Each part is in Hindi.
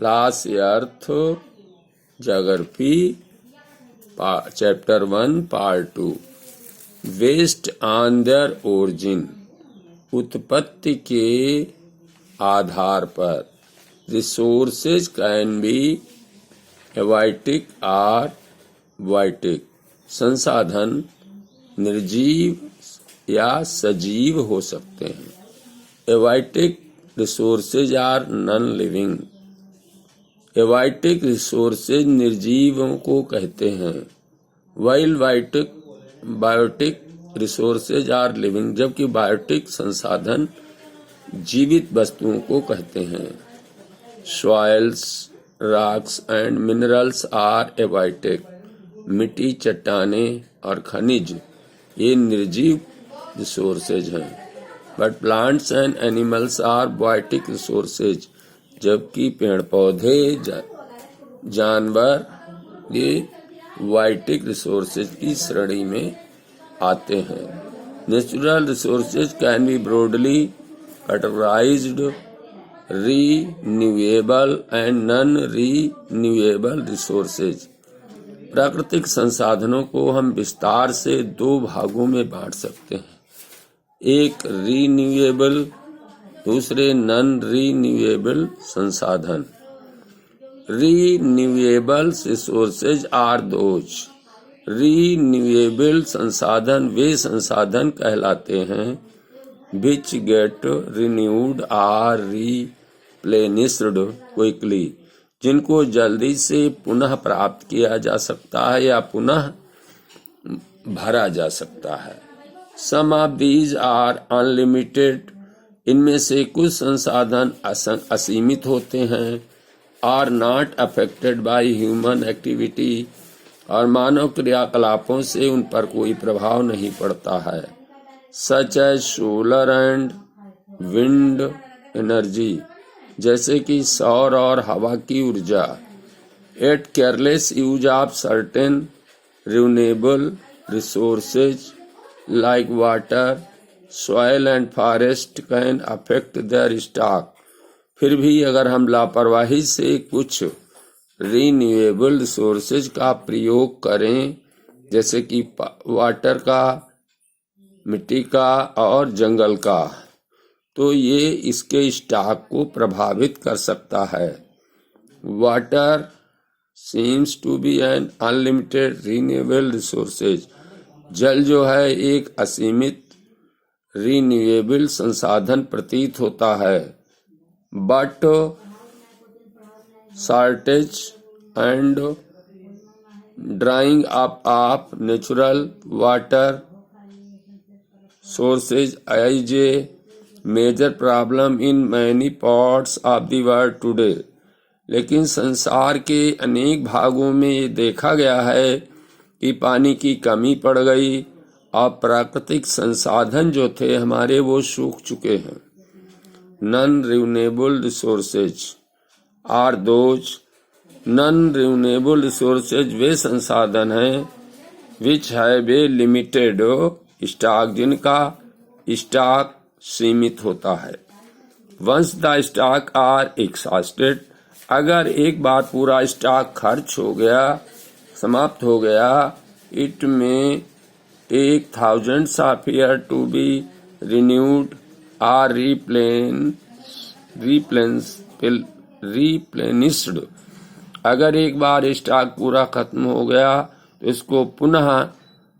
Class earth geography chapter 1 part 2 based on their origin उत्पत्ति के आधार पर रिसोर्सेज कैन बी एवाइटिक और वाइटिक संसाधन निर्जीव या सजीव हो सकते हैं। Abiotic resources are non living. Abiotic resources निर्जीवों को कहते हैं, while biotic resources are living, जबकि बायोटिक संसाधन जीवित वस्तुओं को कहते हैं। Soils, rocks and minerals are abiotic. मिट्टी, चट्टानें और खनिज ये निर्जीव रिसोर्सेज हैं। But plants and animals are biotic resources, जबकि पेड़ पौधे, जानवर ये बायोटिक रिसोर्सेज की श्रेणी में आते हैं। Natural resources can B broadly categorised renewable and non renewable resources. प्राकृतिक संसाधनों को हम विस्तार से दो भागों में बांट सकते हैं, एक रीन्यूएबल, दूसरे नॉन रीन्यूएबल संसाधन। Renewable resources are those. Renewable संसाधन वे संसाधन कहलाते हैं which get renewed or replenished quickly, जिनको जल्दी से पुनः प्राप्त किया जा सकता है या पुनः भरा जा सकता है। Some of these are unlimited, इनमें से कुछ संसाधन असीमित होते हैं। are not affected by human activity, और मानव क्रियाकलापों से उन पर कोई प्रभाव नहीं पड़ता है। Such as solar and wind energy, जैसे कि सौर और हवा की ऊर्जा। At careless use of certain renewable resources like water, soil and forest can affect their stock. फिर भी अगर हम लापरवाही से कुछ रिन्यूएबल रिसोर्सेज का प्रयोग करें, जैसे कि वाटर का, मिट्टी का और जंगल का, तो ये इसके स्टॉक को प्रभावित कर सकता है। Water seems to be an unlimited renewable resources, जल जो है एक असीमित रिन्यूएबल संसाधन प्रतीत होता है। But shortage and drawing up of natural water sources is a major problem in many parts of the world today. लेकिन संसार के अनेक भागों में ये देखा गया है कि पानी की कमी पड़ गई और प्राकृतिक संसाधन जो थे हमारे वो सूख चुके हैं। Non renewable resources are those. Non renewable resources वे संसाधन हैं which have a limited stock, जिनका स्टॉक सीमित होता है। Once the stock are exhausted, अगर एक बार पूरा स्टॉक खर्च हो गया, समाप्त हो गया, it may take thousands of year to be renewed or replenished. अगर एक बार स्टॉक पूरा खत्म हो गया तो इसको पुनः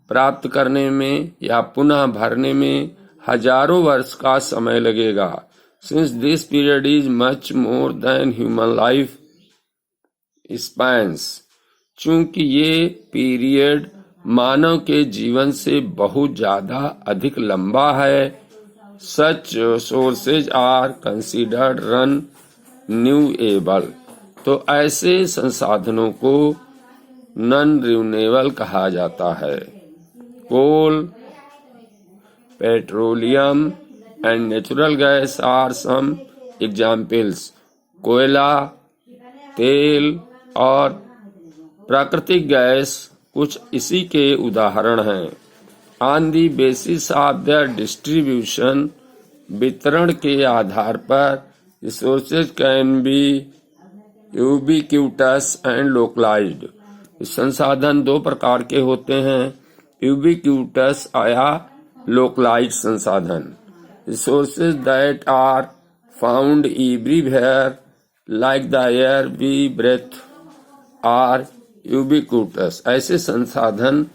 प्राप्त करने में या पुनः भरने में हजारों वर्ष का समय लगेगा। Since this period is much more than human life spans, चूंकि ये पीरियड मानव के जीवन से बहुत ज्यादा अधिक लंबा है। Such sources are considered renewable, तो ऐसे संसाधनों को नॉन रिन्यूएबल कहा जाता है। Coal, petroleum and natural gas are some examples. कोयला, तेल और प्राकृतिक गैस कुछ इसी के उदाहरण हैं। On the basis of their distribution, वितरण के आधार पर resources can be ubiquitous and localized. संसाधन दो प्रकार के होते हैं, यूबिक्यूटस या लोकलाइज्ड संसाधन। Resources that are found everywhere like the air we breathe are ubiquitous. ऐसे संसाधन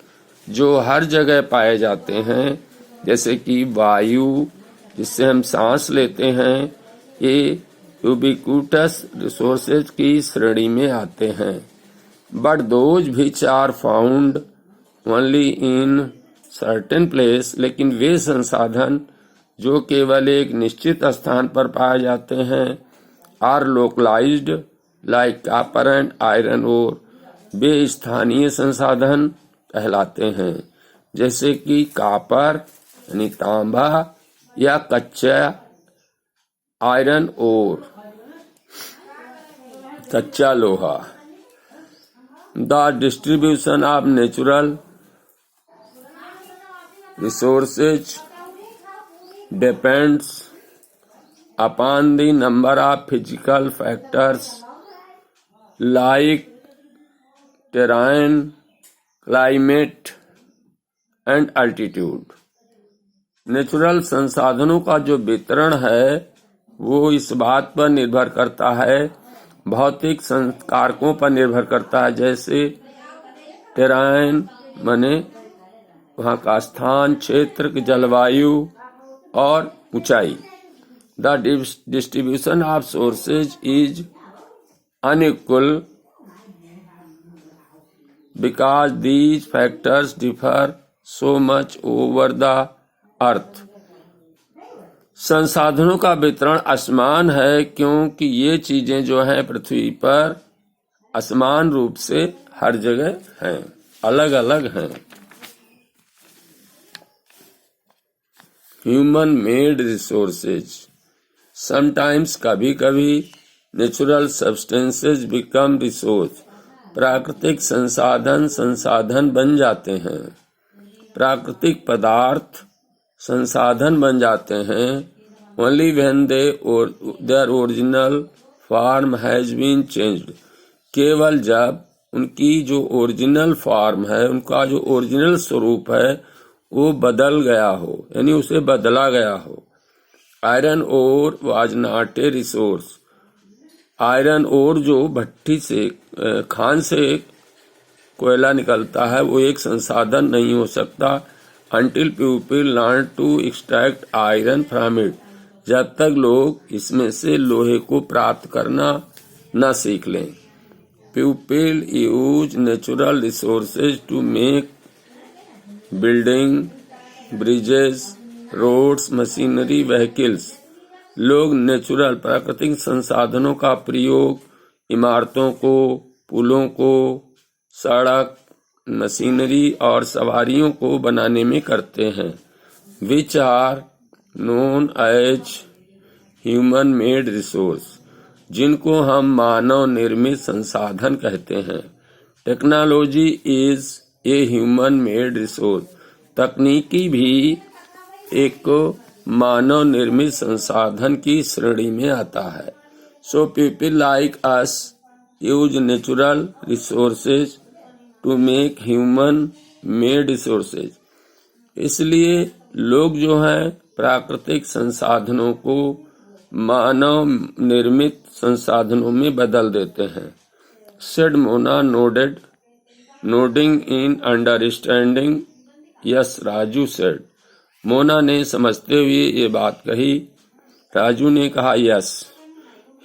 जो हर जगह पाए जाते हैं, जैसे कि वायु जिससे हम सांस लेते हैं, ये यूबिक्यूटस रिसोर्सेज की श्रेणी में आते हैं। But those which are found only in certain place, लेकिन वे संसाधन जो केवल एक निश्चित स्थान पर पाए जाते हैं, are localised like copper and iron ore, वे स्थानीय संसाधन कहलाते हैं, जैसे कि कॉपर यानी तांबा या कच्चा आयरन ओर, कच्चा लोहा। The distribution of natural resources depends upon the number of physical factors like terrain, climate and altitude. Natural संसाधनों का जो वितरण है वो इस बात पर निर्भर करता है, भौतिक कारकों पर निर्भर करता है, जैसे टेराइन माने वहाँ का स्थान, क्षेत्र, जलवायु और ऊंचाई। The distribution of sources is unequal because these factors differ so much over the earth। संसाधनों का वितरण असमान है क्योंकि ये चीजें जो हैं पृथ्वी पर असमान रूप से हर जगह हैं, अलग अलग हैं। ह्यूमन मेड रिसोर्सेज, समटाइम्स कभी कभी नेचुरल सब्सटेंसेज बिकम रिसोर्स, प्राकृतिक संसाधन संसाधन बन जाते हैं। प्राकृतिक पदार्थ संसाधन बन जाते हैं only when their original form has been changed, केवल जब उनकी जो ओरिजिनल फॉर्म है, उनका जो ओरिजिनल स्वरूप है वो बदल गया हो, यानी उसे बदला गया हो। Iron ore was not a resource, iron ore जो भट्टी से खान से कोयला निकलता है वो एक संसाधन नहीं हो सकता until people learn to extract iron from it, जब तक लोग इसमें से लोहे को प्राप्त करना न सीख लें। People use natural resources to make building, bridges, roads, machinery, vehicles। लोग नेचुरल प्राकृतिक संसाधनों का प्रयोग इमारतों को, पुलों को, सड़क, मशीनरी और सवारियों को बनाने में करते हैं। Which are known as human made resource, जिनको हम मानव निर्मित संसाधन कहते हैं। Technology is a human made resource, तकनीकी भी एक मानव निर्मित संसाधन की श्रेणी में आता है। So people like us use natural resources to make human made resources, इसलिए लोग जो हैं प्राकृतिक संसाधनों को मानव निर्मित संसाधनों में बदल देते हैं। Said Mona nodding in understanding, yes Raju said. Mona ने समझते हुए ये बात कही, राजू ने कहा यस।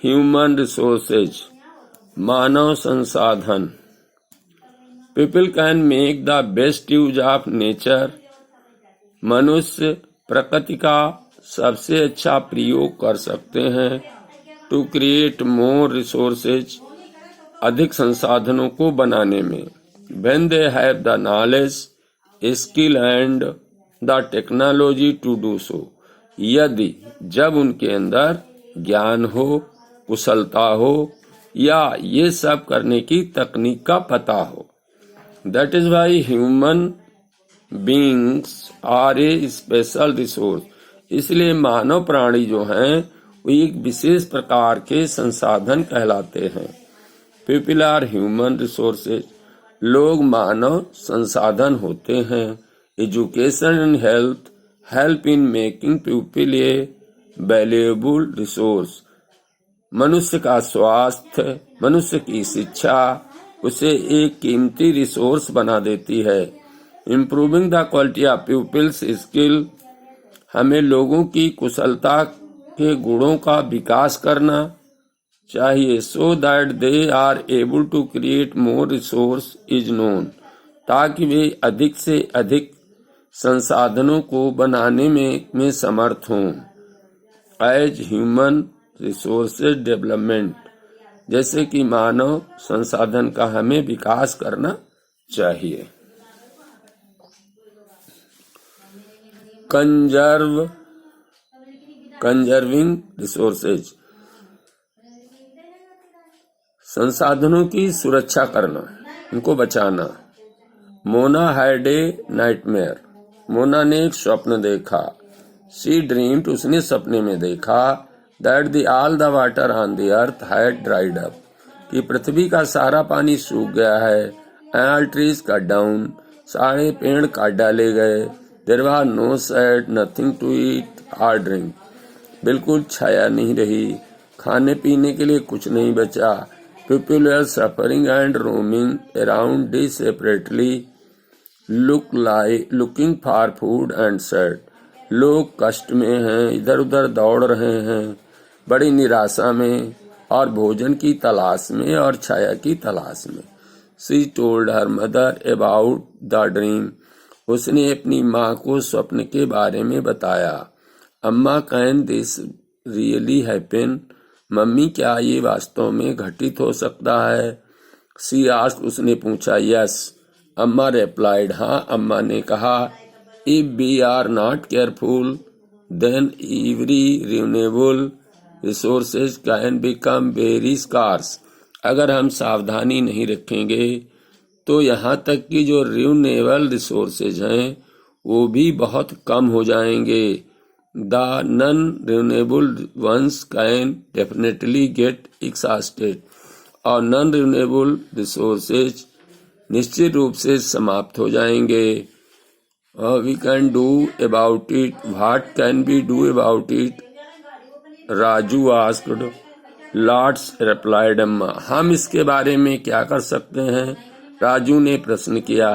ह्यूमन रिसोर्सेज, मानव संसाधन। People can make the best use of nature, मनुष्य प्रकृति का सबसे अच्छा प्रयोग कर सकते हैं। टू क्रिएट मोर रिसोर्सेज, अधिक संसाधनों को बनाने में। When they have the knowledge, skill and the technology to do so, यदि जब उनके अंदर ज्ञान हो, कुशलता हो या ये सब करने की तकनीक का पता हो। That is why human beings are a special resource, इसलिए मानव प्राणी जो हैं वो एक विशेष प्रकार के संसाधन कहलाते हैं। पीपल आर ह्यूमन रिसोर्सेज, लोग मानव संसाधन होते हैं। Education and health help in making people A valuable resource, मनुष्य का स्वास्थ्य, मनुष्य की शिक्षा उसे एक कीमती रिसोर्स बना देती है। Improving the quality of people's skill, हमें लोगों की कुशलता के गुणों का विकास करना चाहिए। So that they are able to create more resource is known, ताकि वे अधिक से अधिक संसाधनों को बनाने में समर्थ हों। एज ह्यूमन रिसोर्सेज डेवलपमेंट, जैसे कि मानव संसाधन का हमें विकास करना चाहिए। कंजर्विंग रिसोर्सेज, संसाधनों की सुरक्षा करना, उनको बचाना। Mona had a nightmare, Mona ने एक स्वप्न देखा। शी ड्रीम्ड, उसने सपने में देखा that the all the water on the earth had dried up, कि पृथ्वी का सारा पानी सूख गया है। ऑल ट्रीज कट डाउन, सारे पेड़ काट डाले गए। There was no shade, nothing to eat or drink, बिल्कुल छाया नहीं रही, खाने पीने के लिए कुछ नहीं बचा। People were suffering and roaming around separately looking for food and shade, लोग कष्ट में हैं, इधर उधर दौड़ रहे हैं, बड़ी निराशा में और भोजन की तलाश में और छाया की तलाश में। She told her mother about the dream, उसने अपनी माँ को स्वप्न के बारे में बताया। अम्मा, can this really happen, mummy क्या ये वास्तव में घटित हो सकता है? शी आस्क्ड, उसने पूछा। यस, अम्मा रिप्लाइड, हाँ, अम्मा ने कहा। If we are not careful then every renewable resources can become very scarce, अगर हम सावधानी नहीं रखेंगे तो यहाँ तक कि जो रिन्यूएबल रिसोर्सेज हैं वो भी बहुत कम हो जाएंगे। The non renewable ones can definitely get exhausted, और नॉन रिन्यूएबल रिसोर्सेज निश्चित रूप से समाप्त हो जाएंगे। We can do about it, what can be do about it, Raju asked. Lords replied, अम्मा, हम इसके बारे में क्या कर सकते हैं? राजू ने प्रश्न किया।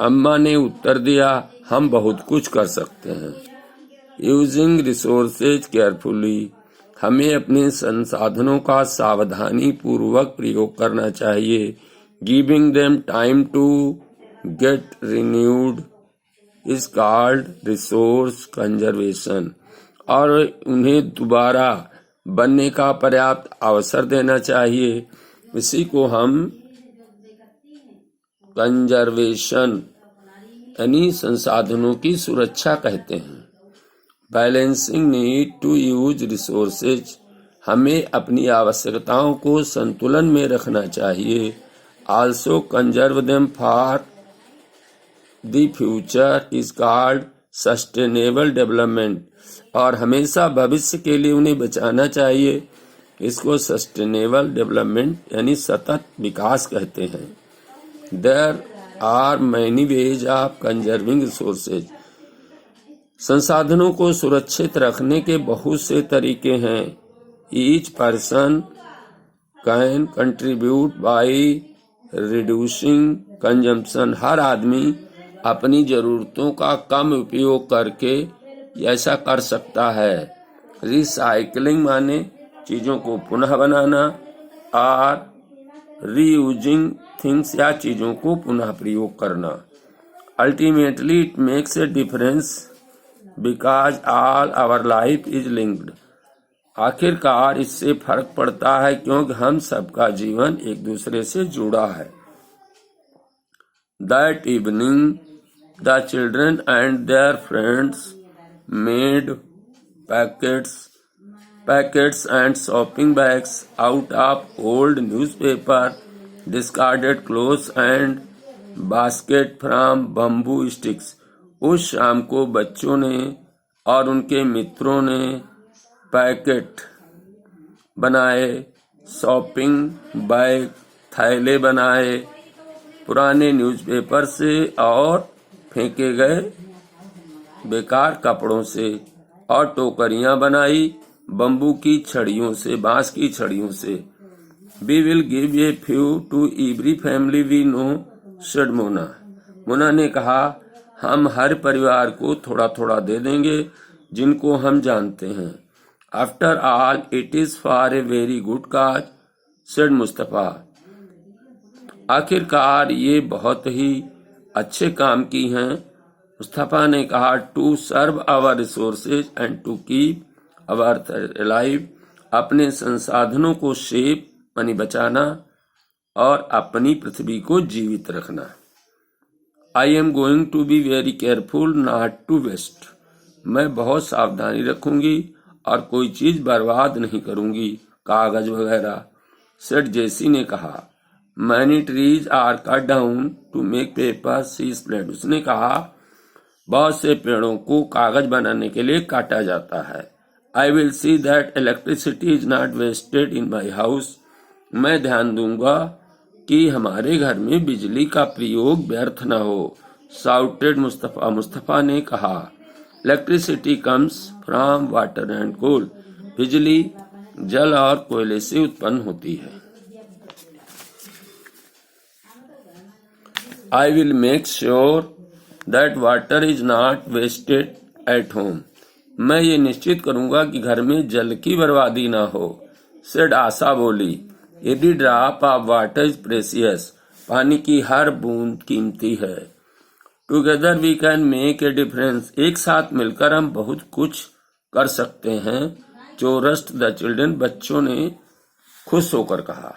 अम्मा ने उत्तर दिया, हम बहुत कुछ कर सकते हैं। यूजिंग रिसोर्सेज केयरफुली, हमें अपने संसाधनों का सावधानी पूर्वक प्रयोग करना चाहिए। Giving them time to get renewed is called resource conservation, और उन्हें दोबारा बनने का पर्याप्त अवसर देना चाहिए, इसी को हम कंजर्वेशन यानी संसाधनों की सुरक्षा कहते हैं। Balancing need to use resources, हमें अपनी आवश्यकताओं को संतुलन में रखना चाहिए। Also conserve them for the future is called sustainable development, और हमेशा भविष्य के लिए उन्हें बचाना चाहिए, इसको सस्टेनेबल डेवलपमेंट यानी सतत विकास कहते हैं। There are many ways of conserving resources, संसाधनों को सुरक्षित रखने के बहुत से तरीके हैं। Each person can contribute by reducing consumption, हर आदमी अपनी जरूरतों का कम उपयोग करके ऐसा कर सकता है। रिसाइकलिंग माने चीजों को पुनः बनाना, और रीयूजिंग थिंग्स या चीजों को पुनः प्रयोग करना। Ultimately it makes a difference because all our life is linked, आखिरकार इससे फर्क पड़ता है क्योंकि हम सबका जीवन एक दूसरे से जुड़ा है। That evening, the children and their friends made packets and shopping bags out of old newspaper, discarded clothes and basket from bamboo sticks. उस शाम को बच्चों ने और उनके मित्रों ने पैकेट बनाए, शॉपिंग बैग, थैले बनाए पुराने न्यूज़पेपर से और फेंके गए बेकार कपड़ों से, और टोकरियां बनाई बम्बू की छड़ियों से, बांस की छड़ियों से। We will give a few to every family we know, said Mona. Mona ने कहा, हम हर परिवार को थोड़ा थोड़ा दे देंगे जिनको हम जानते हैं। After all, it is for a very good cause, said Mustafa. आखिरकार ये बहुत ही अच्छे काम की हैं, मुस्तफा ने कहा। To serve our resources and to keep our life, अपने संसाधनों को शेप यानी बचाना और अपनी पृथ्वी को जीवित रखना। I am going to be very careful not to waste, मैं बहुत सावधानी रखूंगी और कोई चीज बर्बाद नहीं करूंगी, कागज वगैरह, सेठ जेसी ने कहा। Many trees are cut down to make paper, she explained, उसने कहा बहुत से पेड़ों को कागज बनाने के लिए काटा जाता है। I will see that electricity is not wasted in my house, मैं ध्यान दूंगा कि हमारे घर में बिजली का प्रयोग व्यर्थ न हो, शाउटेड मुस्तफा, मुस्तफा ने कहा। Electricity comes from water and coal, बिजली जल और कोयले से उत्पन्न होती है। I will make sure that water is not wasted at home, मैं ये निश्चित करूंगा कि घर में जल की बर्बादी ना हो, सेड आशा बोली। Every drop of water is precious, पानी की हर बूंद कीमती है। Together we can make a difference, एक साथ मिलकर हम बहुत कुछ कर सकते हैं। चोरस्ट द चिल्ड्रन, बच्चों ने खुश होकर कहा।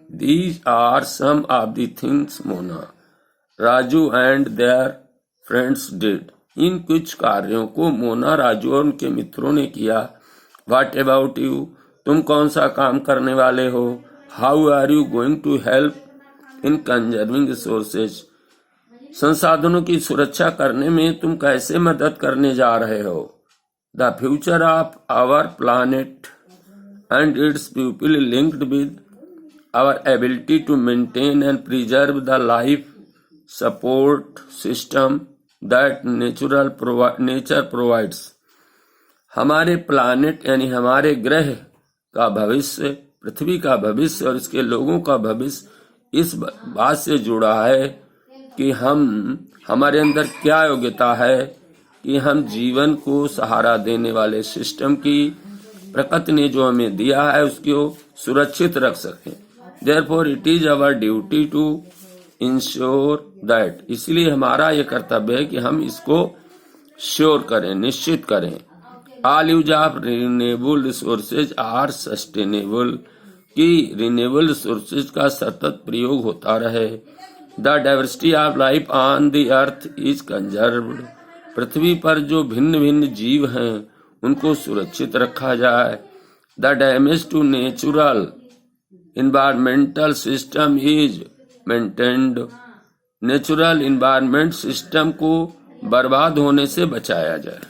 These are some of the things Mona, Raju and their friends did, इन कुछ कार्यों को मोना, राजू और उनके मित्रों ने किया। व्हाट अबाउट यू, तुम कौन सा काम करने वाले हो? How are you going to help in conserving resources, संसाधनों की सुरक्षा करने में तुम कैसे मदद करने जा रहे हो? The future of our planet and its people linked with our ability to maintain and preserve the life support system that nature provides, हमारे प्लानेट यानी हमारे ग्रह का भविष्य, पृथ्वी का भविष्य और इसके लोगों का भविष्य इस बात से जुड़ा है कि हमारे अंदर क्या योग्यता है कि हम जीवन को सहारा देने वाले सिस्टम की, प्रकृति ने जो हमें दिया है उसको सुरक्षित रख सकें। Therefore it is our duty to ensure that, इसलिए हमारा ये कर्तव्य है कि हम इसको श्योर करें, निश्चित करें। All use of renewable resources are sustainable, कि रिन्यूएबल रिसोर्सेज का सतत प्रयोग होता रहे। The diversity of life on the earth is conserved, पृथ्वी पर जो भिन्न भिन्न जीव हैं उनको सुरक्षित रखा जाए। The damage to natural environmental system is maintained, natural environment system को बर्बाद होने से बचाया जाए।